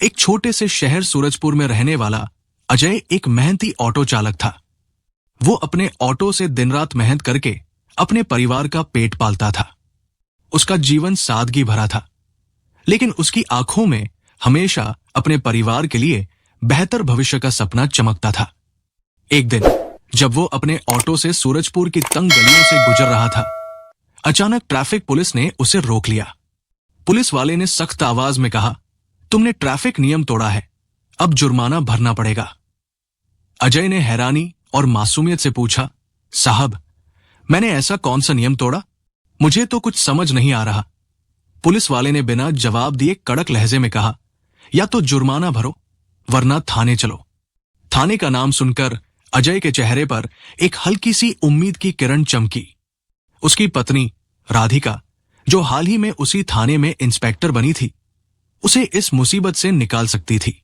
एक छोटे से शहर सूरजपुर में रहने वाला अजय एक मेहनती ऑटो चालक था। वो अपने ऑटो से दिन रात मेहनत करके अपने परिवार का पेट पालता था। उसका जीवन सादगी भरा था, लेकिन उसकी आंखों में हमेशा अपने परिवार के लिए बेहतर भविष्य का सपना चमकता था। एक दिन जब वो अपने ऑटो से सूरजपुर की तंग गलियों से गुजर रहा था, अचानक ट्रैफिक पुलिस ने उसे रोक लिया। पुलिस वाले ने सख्त आवाज में कहा, तुमने ट्रैफिक नियम तोड़ा है, अब जुर्माना भरना पड़ेगा। अजय ने हैरानी और मासूमियत से पूछा, साहब, मैंने ऐसा कौन सा नियम तोड़ा? मुझे तो कुछ समझ नहीं आ रहा। पुलिस वाले ने बिना जवाब दिए कड़क लहजे में कहा, या तो जुर्माना भरो वरना थाने चलो। थाने का नाम सुनकर अजय के चेहरे पर एक हल्की सी उम्मीद की किरण चमकी। उसकी पत्नी राधिका, जो हाल ही में उसी थाने में इंस्पेक्टर बनी थी, उसे इस मुसीबत से निकाल सकती थी।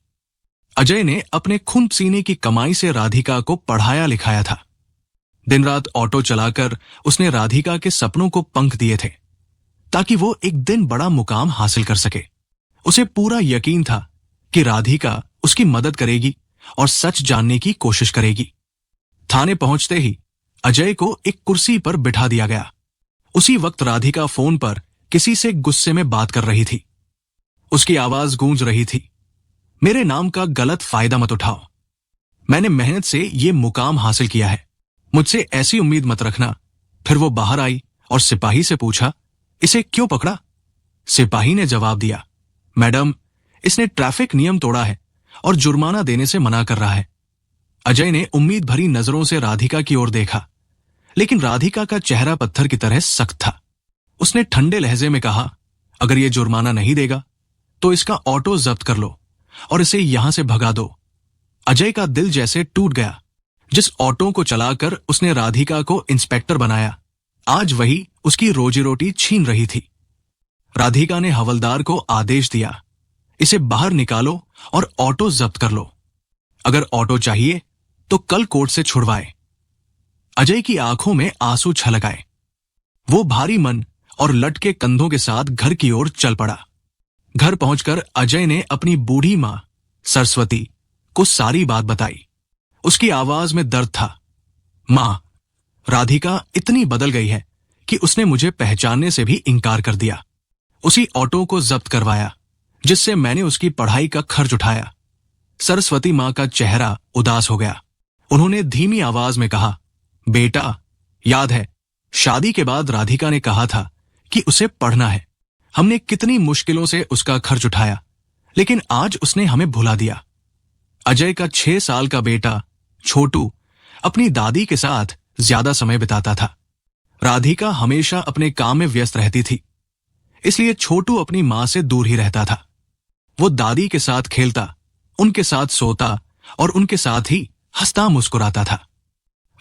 अजय ने अपने खून पसीने की कमाई से राधिका को पढ़ाया लिखाया था। दिन रात ऑटो चलाकर उसने राधिका के सपनों को पंख दिए थे, ताकि वो एक दिन बड़ा मुकाम हासिल कर सके। उसे पूरा यकीन था कि राधिका उसकी मदद करेगी और सच जानने की कोशिश करेगी। थाने पहुंचते ही अजय को एक कुर्सी पर बिठा दिया गया। उसी वक्त राधिका फोन पर किसी से गुस्से में बात कर रही थी। उसकी आवाज गूंज रही थी, मेरे नाम का गलत फायदा मत उठाओ। मैंने मेहनत से ये मुकाम हासिल किया है, मुझसे ऐसी उम्मीद मत रखना। फिर वो बाहर आई और सिपाही से पूछा, इसे क्यों पकड़ा? सिपाही ने जवाब दिया, मैडम, इसने ट्रैफिक नियम तोड़ा है और जुर्माना देने से मना कर रहा है। अजय ने उम्मीद भरी नजरों से राधिका की ओर देखा, लेकिन राधिका का चेहरा पत्थर की तरह सख्त था। उसने ठंडे लहजे में कहा, अगर ये जुर्माना नहीं देगा तो इसका ऑटो जब्त कर लो और इसे यहां से भगा दो। अजय का दिल जैसे टूट गया। जिस ऑटो को चलाकर उसने राधिका को इंस्पेक्टर बनाया, आज वही उसकी रोजी रोटी छीन रही थी। राधिका ने हवलदार को आदेश दिया, इसे बाहर निकालो और ऑटो जब्त कर लो। अगर ऑटो चाहिए तो कल कोर्ट से छुड़वाए। अजय की आंखों में आंसू छलक आए। वो भारी मन और लटके कंधों के साथ घर की ओर चल पड़ा। घर पहुंचकर अजय ने अपनी बूढ़ी मां सरस्वती को सारी बात बताई। उसकी आवाज में दर्द था, मां, राधिका इतनी बदल गई है कि उसने मुझे पहचानने से भी इनकार कर दिया। उसी ऑटो को जब्त करवाया जिससे मैंने उसकी पढ़ाई का खर्च उठाया। सरस्वती मां का चेहरा उदास हो गया। उन्होंने धीमी आवाज में कहा, बेटा, याद है शादी के बाद राधिका ने कहा था कि उसे पढ़ना है। हमने कितनी मुश्किलों से उसका खर्च उठाया, लेकिन आज उसने हमें भुला दिया। अजय का 6 साल का बेटा छोटू अपनी दादी के साथ ज्यादा समय बिताता था। राधिका हमेशा अपने काम में व्यस्त रहती थी, इसलिए छोटू अपनी मां से दूर ही रहता था। वो दादी के साथ खेलता, उनके साथ सोता और उनके साथ ही हंसता मुस्कुराता था।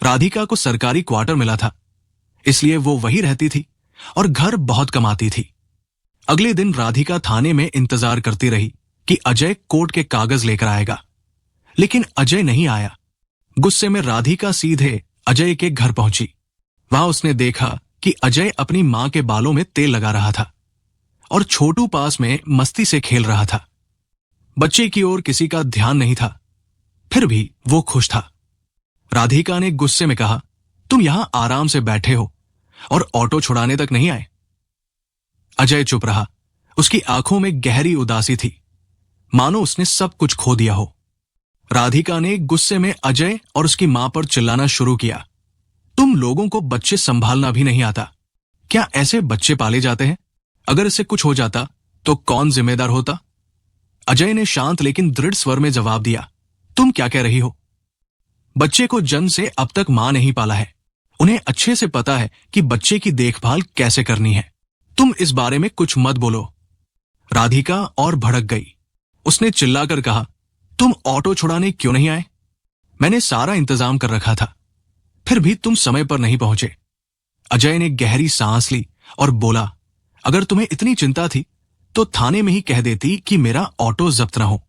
राधिका को सरकारी क्वार्टर मिला था, इसलिए वो वही रहती थी और घर बहुत कमाती थी। अगले दिन राधिका थाने में इंतजार करती रही कि अजय कोर्ट के कागज लेकर आएगा, लेकिन अजय नहीं आया। गुस्से में राधिका सीधे अजय के घर पहुंची। वहां उसने देखा कि अजय अपनी मां के बालों में तेल लगा रहा था और छोटू पास में मस्ती से खेल रहा था। बच्चे की ओर किसी का ध्यान नहीं था, फिर भी वो खुश था। राधिका ने गुस्से में कहा, तुम यहां आराम से बैठे हो और ऑटो छुड़ाने तक नहीं आए। अजय चुप रहा। उसकी आंखों में गहरी उदासी थी, मानो उसने सब कुछ खो दिया हो। राधिका ने गुस्से में अजय और उसकी मां पर चिल्लाना शुरू किया, तुम लोगों को बच्चे संभालना भी नहीं आता। क्या ऐसे बच्चे पाले जाते हैं? अगर इसे कुछ हो जाता तो कौन जिम्मेदार होता? अजय ने शांत लेकिन दृढ़ स्वर में जवाब दिया, तुम क्या कह रही हो? बच्चे को जन्म से अब तक मां नहीं पाला है। उन्हें अच्छे से पता है कि बच्चे की देखभाल कैसे करनी है। तुम इस बारे में कुछ मत बोलो। राधिका और भड़क गई। उसने चिल्लाकर कहा, तुम ऑटो छुड़ाने क्यों नहीं आए? मैंने सारा इंतजाम कर रखा था, फिर भी तुम समय पर नहीं पहुंचे। अजय ने गहरी सांस ली और बोला, अगर तुम्हें इतनी चिंता थी तो थाने में ही कह देती कि मेरा ऑटो जब्त न हो।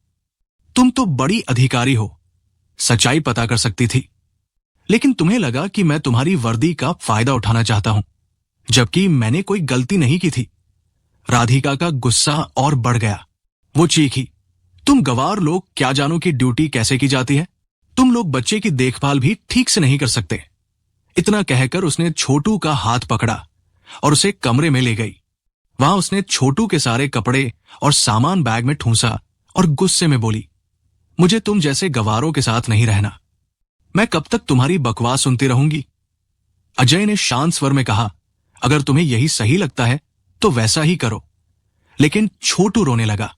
तुम तो बड़ी अधिकारी हो, सच्चाई पता कर सकती थी। लेकिन तुम्हें लगा कि मैं तुम्हारी वर्दी का फायदा उठाना चाहता हूं, जबकि मैंने कोई गलती नहीं की थी। राधिका का गुस्सा और बढ़ गया। वो चीखी, तुम गवार लोग क्या जानो कि ड्यूटी कैसे की जाती है। तुम लोग बच्चे की देखभाल भी ठीक से नहीं कर सकते। इतना कहकर उसने छोटू का हाथ पकड़ा और उसे कमरे में ले गई। वहां उसने छोटू के सारे कपड़े और सामान बैग में ठूंसा और गुस्से में बोली, मुझे तुम जैसे गवारों के साथ नहीं रहना। मैं कब तक तुम्हारी बकवास सुनती रहूंगी। अजय ने शांत स्वर में कहा, अगर तुम्हें यही सही लगता है तो वैसा ही करो। लेकिन छोटू रोने लगा।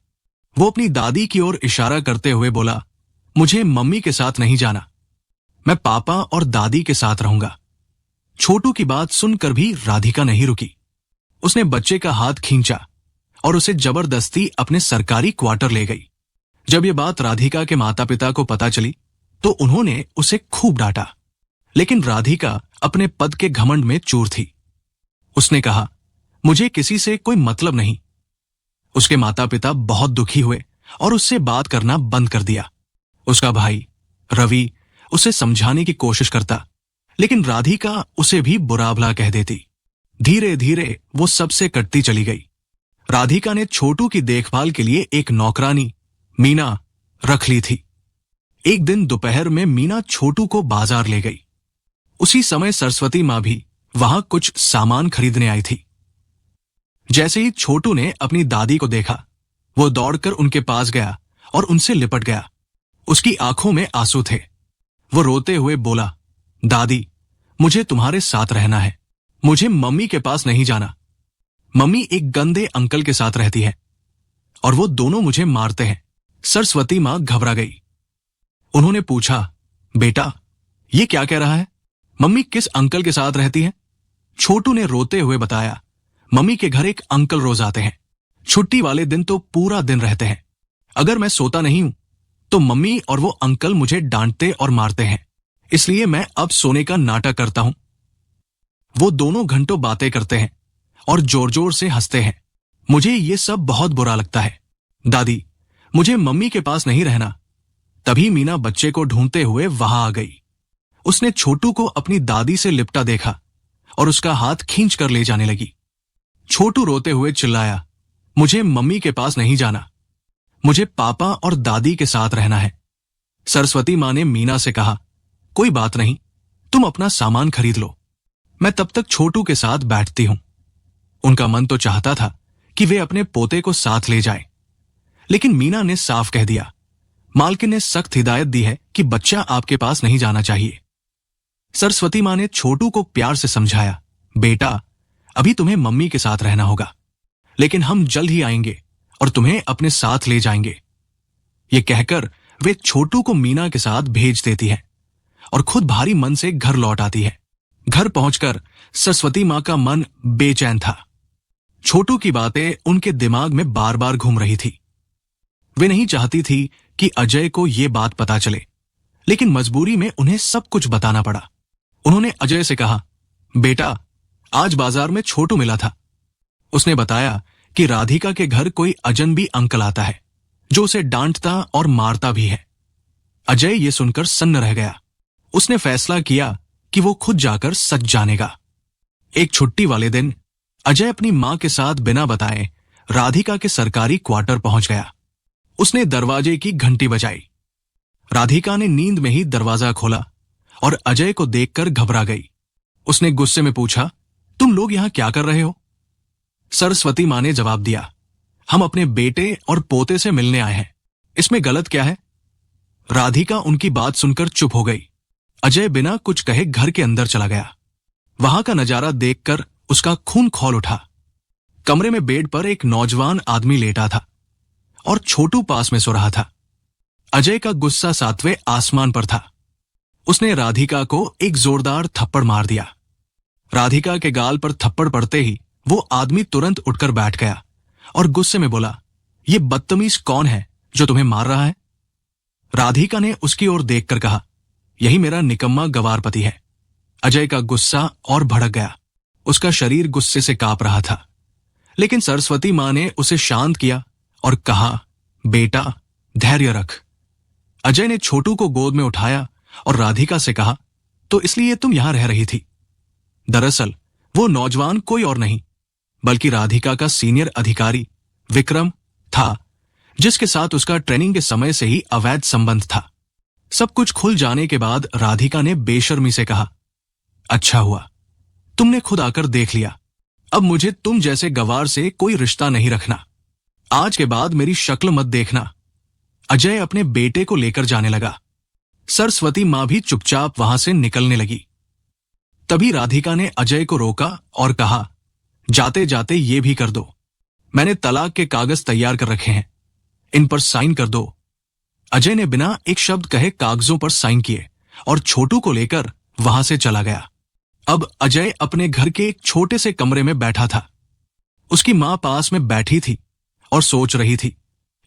वो अपनी दादी की ओर इशारा करते हुए बोला, मुझे मम्मी के साथ नहीं जाना, मैं पापा और दादी के साथ रहूंगा। छोटू की बात सुनकर भी राधिका नहीं रुकी। उसने बच्चे का हाथ खींचा और उसे जबरदस्ती अपने सरकारी क्वार्टर ले गई। जब यह बात राधिका के माता पिता को पता चली तो उन्होंने उसे खूब डांटा। लेकिन राधिका अपने पद के घमंड में चूर थी। उसने कहा, मुझे किसी से कोई मतलब नहीं। उसके माता पिता बहुत दुखी हुए और उससे बात करना बंद कर दिया। उसका भाई रवि उसे समझाने की कोशिश करता, लेकिन राधिका उसे भी बुरा भला कह देती। धीरे धीरे वो सबसे कटती चली गई। राधिका ने छोटू की देखभाल के लिए एक नौकरानी मीना रख ली थी। एक दिन दोपहर में मीना छोटू को बाजार ले गई। उसी समय सरस्वती मां भी वहां कुछ सामान खरीदने आई थी। जैसे ही छोटू ने अपनी दादी को देखा, वो दौड़कर उनके पास गया और उनसे लिपट गया। उसकी आंखों में आंसू थे। वो रोते हुए बोला, दादी, मुझे तुम्हारे साथ रहना है, मुझे मम्मी के पास नहीं जाना। मम्मी एक गंदे अंकल के साथ रहती है और वो दोनों मुझे मारते हैं। सरस्वती मां घबरा गई। उन्होंने पूछा, बेटा, ये क्या कह रहा है? मम्मी किस अंकल के साथ रहती है? छोटू ने रोते हुए बताया, मम्मी के घर एक अंकल रोज आते हैं। छुट्टी वाले दिन तो पूरा दिन रहते हैं। अगर मैं सोता नहीं हूं तो मम्मी और वो अंकल मुझे डांटते और मारते हैं। इसलिए मैं अब सोने का नाटक करता हूं। वो दोनों घंटों बातें करते हैं और जोर जोर से हंसते हैं। मुझे ये सब बहुत बुरा लगता है। दादी, मुझे मम्मी के पास नहीं रहना। तभी मीना बच्चे को ढूंढते हुए वहां आ गई। उसने छोटू को अपनी दादी से लिपटा देखा और उसका हाथ खींच कर ले जाने लगी। छोटू रोते हुए चिल्लाया, मुझे मम्मी के पास नहीं जाना, मुझे पापा और दादी के साथ रहना है। सरस्वती मां ने मीना से कहा, कोई बात नहीं, तुम अपना सामान खरीद लो, मैं तब तक छोटू के साथ बैठती हूं। उनका मन तो चाहता था कि वे अपने पोते को साथ ले जाएं, लेकिन मीना ने साफ कह दिया, मालकिन ने सख्त हिदायत दी है कि बच्चा आपके पास नहीं जाना चाहिए। सरस्वती मां ने छोटू को प्यार से समझाया, बेटा, अभी तुम्हें मम्मी के साथ रहना होगा, लेकिन हम जल्द ही आएंगे और तुम्हें अपने साथ ले जाएंगे। ये कहकर वे छोटू को मीना के साथ भेज देती है और खुद भारी मन से घर लौट आती है। घर पहुंचकर सरस्वती मां का मन बेचैन था। छोटू की बातें उनके दिमाग में बार बार घूम रही थी। वे नहीं चाहती थी कि अजय को यह बात पता चले, लेकिन मजबूरी में उन्हें सब कुछ बताना पड़ा। उन्होंने अजय से कहा, बेटा, आज बाजार में छोटू मिला था। उसने बताया कि राधिका के घर कोई अजनबी अंकल आता है जो उसे डांटता और मारता भी है। अजय ये सुनकर सन्न रह गया। उसने फैसला किया कि वो खुद जाकर सच जानेगा। एक छुट्टी वाले दिन अजय अपनी मां के साथ बिना बताए राधिका के सरकारी क्वार्टर पहुंच गया। उसने दरवाजे की घंटी बजाई। राधिका ने नींद में ही दरवाजा खोला और अजय को देखकर घबरा गई। उसने गुस्से में पूछा, तुम लोग यहां क्या कर रहे हो? सरस्वती मां ने जवाब दिया, हम अपने बेटे और पोते से मिलने आए हैं, इसमें गलत क्या है? राधिका उनकी बात सुनकर चुप हो गई। अजय बिना कुछ कहे घर के अंदर चला गया। वहां का नजारा देखकर उसका खून खौल उठा। कमरे में बेड पर एक नौजवान आदमी लेटा था और छोटू पास में सो रहा था। अजय का गुस्सा सातवें आसमान पर था। उसने राधिका को एक जोरदार थप्पड़ मार दिया। राधिका के गाल पर थप्पड़ पड़ते ही वो आदमी तुरंत उठकर बैठ गया और गुस्से में बोला, ये बदतमीज कौन है जो तुम्हें मार रहा है? राधिका ने उसकी ओर देखकर कहा, यही मेरा निकम्मा गवारपति है। अजय का गुस्सा और भड़क गया। उसका शरीर गुस्से से कांप रहा था, लेकिन सरस्वती मां ने उसे शांत किया और कहा, बेटा, धैर्य रख। अजय ने छोटू को गोद में उठाया और राधिका से कहा, तो इसलिए तुम यहां रह रही थी? दरअसल वो नौजवान कोई और नहीं बल्कि राधिका का सीनियर अधिकारी विक्रम था, जिसके साथ उसका ट्रेनिंग के समय से ही अवैध संबंध था। सब कुछ खुल जाने के बाद राधिका ने बेशर्मी से कहा, अच्छा हुआ तुमने खुद आकर देख लिया। अब मुझे तुम जैसे गवार से कोई रिश्ता नहीं रखना। आज के बाद मेरी शक्ल मत देखना। अजय अपने बेटे को लेकर जाने लगा। सरस्वती मां भी चुपचाप वहां से निकलने लगी। तभी राधिका ने अजय को रोका और कहा, जाते जाते ये भी कर दो। मैंने तलाक के कागज तैयार कर रखे हैं, इन पर साइन कर दो। अजय ने बिना एक शब्द कहे कागजों पर साइन किए और छोटू को लेकर वहां से चला गया। अब अजय अपने घर के एक छोटे से कमरे में बैठा था। उसकी मां पास में बैठी थी और सोच रही थी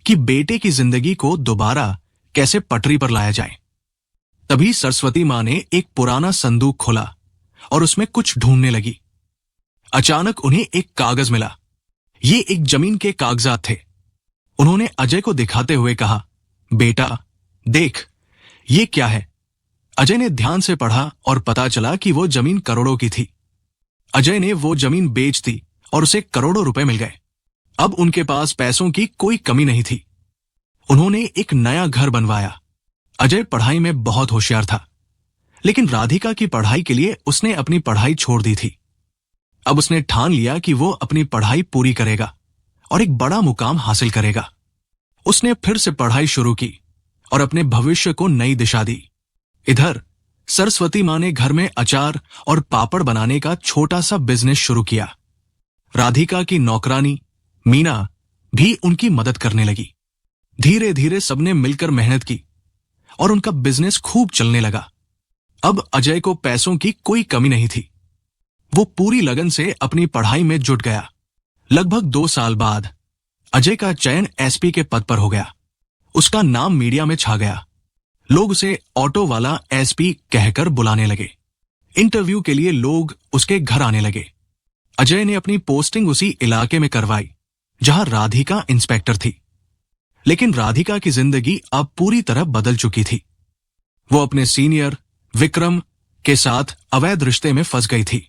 कि बेटे की जिंदगी को दोबारा कैसे पटरी पर लाया जाए। तभी सरस्वती मां ने एक पुराना संदूक खोला और उसमें कुछ ढूंढने लगी। अचानक उन्हें एक कागज मिला। ये एक जमीन के कागजात थे। उन्होंने अजय को दिखाते हुए कहा, बेटा देख, ये क्या है? अजय ने ध्यान से पढ़ा और पता चला कि वो जमीन करोड़ों की थी। अजय ने वो जमीन बेच दी और उसे करोड़ों रुपए मिल गए। अब उनके पास पैसों की कोई कमी नहीं थी। उन्होंने एक नया घर बनवाया। अजय पढ़ाई में बहुत होशियार था, लेकिन राधिका की पढ़ाई के लिए उसने अपनी पढ़ाई छोड़ दी थी। अब उसने ठान लिया कि वो अपनी पढ़ाई पूरी करेगा और एक बड़ा मुकाम हासिल करेगा। उसने फिर से पढ़ाई शुरू की और अपने भविष्य को नई दिशा दी। इधर सरस्वती मां ने घर में अचार और पापड़ बनाने का छोटा सा बिजनेस शुरू किया। राधिका की नौकरानी मीना भी उनकी मदद करने लगी। धीरे धीरे सबने मिलकर मेहनत की और उनका बिजनेस खूब चलने लगा। अब अजय को पैसों की कोई कमी नहीं थी। वो पूरी लगन से अपनी पढ़ाई में जुट गया। लगभग 2 साल बाद अजय का चयन एसपी के पद पर हो गया। उसका नाम मीडिया में छा गया। लोग उसे ऑटो वाला एसपी कहकर बुलाने लगे। इंटरव्यू के लिए लोग उसके घर आने लगे। अजय ने अपनी पोस्टिंग उसी इलाके में करवाई जहां राधिका इंस्पेक्टर थी। लेकिन राधिका की जिंदगी अब पूरी तरह बदल चुकी थी। वो अपने सीनियर विक्रम के साथ अवैध रिश्ते में फंस गई थी।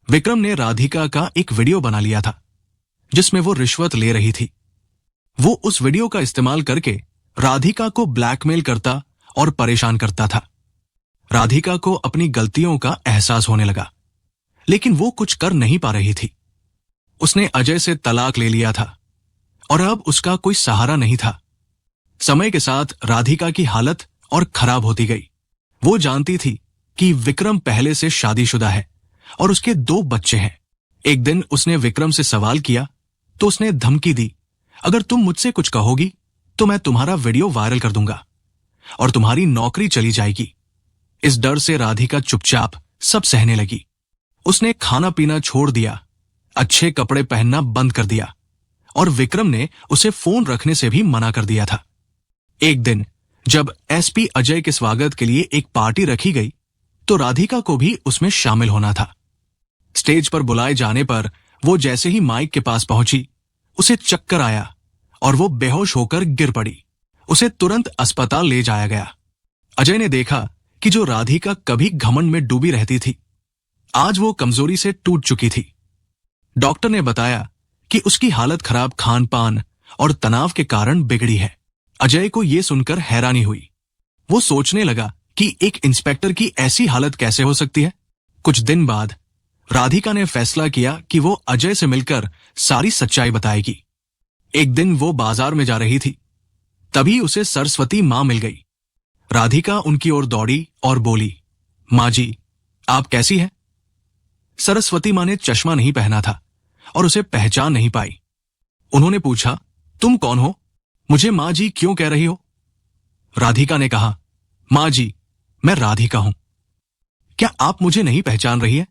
विक्रम ने राधिका का एक वीडियो बना लिया था जिसमें वो रिश्वत ले रही थी। वो उस वीडियो का इस्तेमाल करके राधिका को ब्लैकमेल करता और परेशान करता था। राधिका को अपनी गलतियों का एहसास होने लगा, लेकिन वो कुछ कर नहीं पा रही थी। उसने अजय से तलाक ले लिया था और अब उसका कोई सहारा नहीं था। समय के साथ राधिका की हालत और खराब होती गई। वो जानती थी कि विक्रम पहले से शादीशुदा है और उसके 2 बच्चे हैं। एक दिन उसने विक्रम से सवाल किया तो उसने धमकी दी, अगर तुम मुझसे कुछ कहोगी तो मैं तुम्हारा वीडियो वायरल कर दूंगा और तुम्हारी नौकरी चली जाएगी। इस डर से राधिका चुपचाप सब सहने लगी। उसने खाना पीना छोड़ दिया, अच्छे कपड़े पहनना बंद कर दिया और विक्रम ने उसे फोन रखने से भी मना कर दिया था। एक दिन जब एसपी अजय के स्वागत के लिए एक पार्टी रखी गई तो राधिका को भी उसमें शामिल होना था। स्टेज पर बुलाए जाने पर वो जैसे ही माइक के पास पहुंची, उसे चक्कर आया और वो बेहोश होकर गिर पड़ी। उसे तुरंत अस्पताल ले जाया गया। अजय ने देखा कि जो राधिका कभी घमंड में डूबी रहती थी, आज वो कमजोरी से टूट चुकी थी। डॉक्टर ने बताया कि उसकी हालत खराब खान पान और तनाव के कारण बिगड़ी है। अजय को यह सुनकर हैरानी हुई। वो सोचने लगा कि एक इंस्पेक्टर की ऐसी हालत कैसे हो सकती है। कुछ दिन बाद राधिका ने फैसला किया कि वो अजय से मिलकर सारी सच्चाई बताएगी। एक दिन वो बाजार में जा रही थी, तभी उसे सरस्वती मां मिल गई। राधिका उनकी ओर दौड़ी और बोली, मां जी, आप कैसी हैं? सरस्वती मां ने चश्मा नहीं पहना था और उसे पहचान नहीं पाई। उन्होंने पूछा, तुम कौन हो? मुझे मां जी क्यों कह रही हो? राधिका ने कहा, मां जी, मैं राधिका हूं। क्या आप मुझे नहीं पहचान रही है?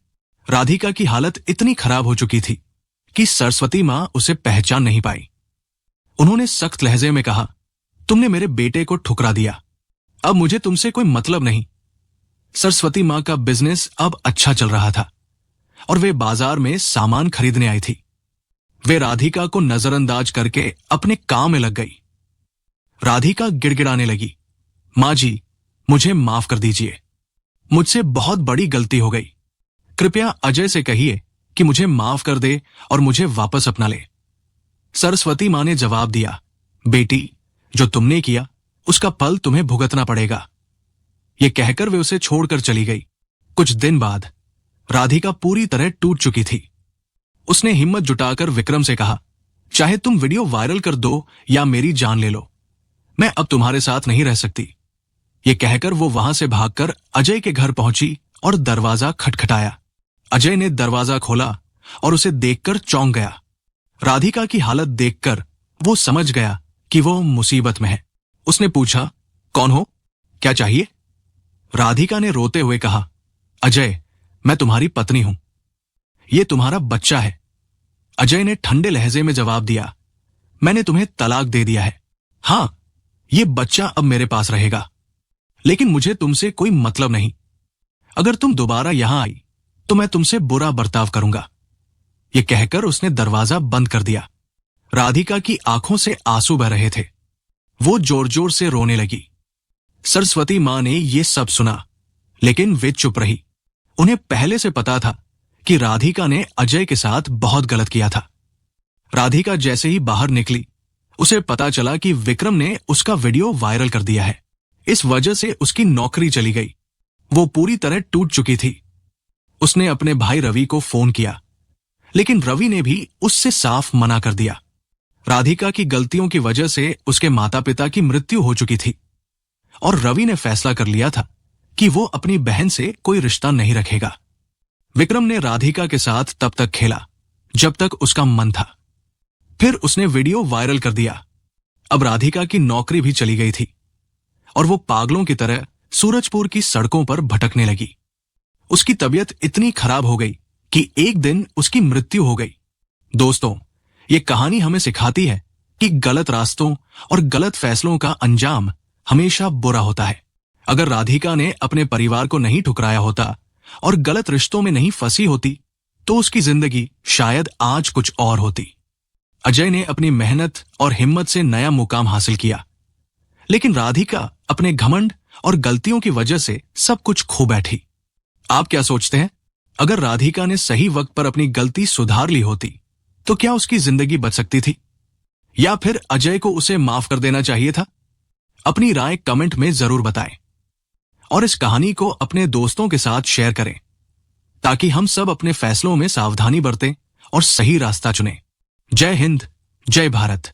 राधिका की हालत इतनी खराब हो चुकी थी कि सरस्वती मां उसे पहचान नहीं पाई। उन्होंने सख्त लहजे में कहा, तुमने मेरे बेटे को ठुकरा दिया, अब मुझे तुमसे कोई मतलब नहीं। सरस्वती मां का बिजनेस अब अच्छा चल रहा था और वे बाजार में सामान खरीदने आई थी। वे राधिका को नजरअंदाज करके अपने काम में लग गई। राधिका गिड़गिड़ाने लगी, मां जी, मुझे माफ कर दीजिए, मुझसे बहुत बड़ी गलती हो गई। कृपया अजय से कहिए कि मुझे माफ कर दे और मुझे वापस अपना ले। सरस्वती मां ने जवाब दिया, बेटी, जो तुमने किया उसका फल तुम्हें भुगतना पड़ेगा। ये कहकर वे उसे छोड़कर चली गई। कुछ दिन बाद राधिका पूरी तरह टूट चुकी थी। उसने हिम्मत जुटाकर विक्रम से कहा, चाहे तुम वीडियो वायरल कर दो या मेरी जान ले लो, मैं अब तुम्हारे साथ नहीं रह सकती। ये कहकर वो वहां से भागकर अजय के घर पहुंची और दरवाजा खटखटाया। अजय ने दरवाजा खोला और उसे देखकर चौंक गया। राधिका की हालत देखकर वो समझ गया कि वो मुसीबत में है। उसने पूछा, कौन हो, क्या चाहिए? राधिका ने रोते हुए कहा, अजय, मैं तुम्हारी पत्नी हूं, ये तुम्हारा बच्चा है। अजय ने ठंडे लहजे में जवाब दिया, मैंने तुम्हें तलाक दे दिया है। हां, ये बच्चा अब मेरे पास रहेगा, लेकिन मुझे तुमसे कोई मतलब नहीं। अगर तुम दोबारा यहां आई तो मैं तुमसे बुरा बर्ताव करूंगा। ये कहकर उसने दरवाजा बंद कर दिया। राधिका की आंखों से आंसू बह रहे थे। वो जोर जोर से रोने लगी। सरस्वती मां ने ये सब सुना, लेकिन वे चुप रही। उन्हें पहले से पता था कि राधिका ने अजय के साथ बहुत गलत किया था। राधिका जैसे ही बाहर निकली, उसे पता चला कि विक्रम ने उसका वीडियो वायरल कर दिया है। इस वजह से उसकी नौकरी चली गई। वो पूरी तरह टूट चुकी थी। उसने अपने भाई रवि को फोन किया, लेकिन रवि ने भी उससे साफ मना कर दिया। राधिका की गलतियों की वजह से उसके माता पिता की मृत्यु हो चुकी थी और रवि ने फैसला कर लिया था कि वो अपनी बहन से कोई रिश्ता नहीं रखेगा। विक्रम ने राधिका के साथ तब तक खेला जब तक उसका मन था। फिर उसने वीडियो वायरल कर दिया। अब राधिका की नौकरी भी चली गई थी और वो पागलों की तरह सूरजपुर की सड़कों पर भटकने लगी। उसकी तबीयत इतनी खराब हो गई कि एक दिन उसकी मृत्यु हो गई। दोस्तों, ये कहानी हमें सिखाती है कि गलत रास्तों और गलत फैसलों का अंजाम हमेशा बुरा होता है। अगर राधिका ने अपने परिवार को नहीं ठुकराया होता और गलत रिश्तों में नहीं फंसी होती तो उसकी जिंदगी शायद आज कुछ और होती। अजय ने अपनी मेहनत और हिम्मत से नया मुकाम हासिल किया, लेकिन राधिका अपने घमंड और गलतियों की वजह से सब कुछ खो बैठी। आप क्या सोचते हैं? अगर राधिका ने सही वक्त पर अपनी गलती सुधार ली होती तो क्या उसकी जिंदगी बच सकती थी, या फिर अजय को उसे माफ कर देना चाहिए था? अपनी राय कमेंट में जरूर बताएं और इस कहानी को अपने दोस्तों के साथ शेयर करें ताकि हम सब अपने फैसलों में सावधानी बरतें और सही रास्ता चुनें। जय हिंद, जय भारत।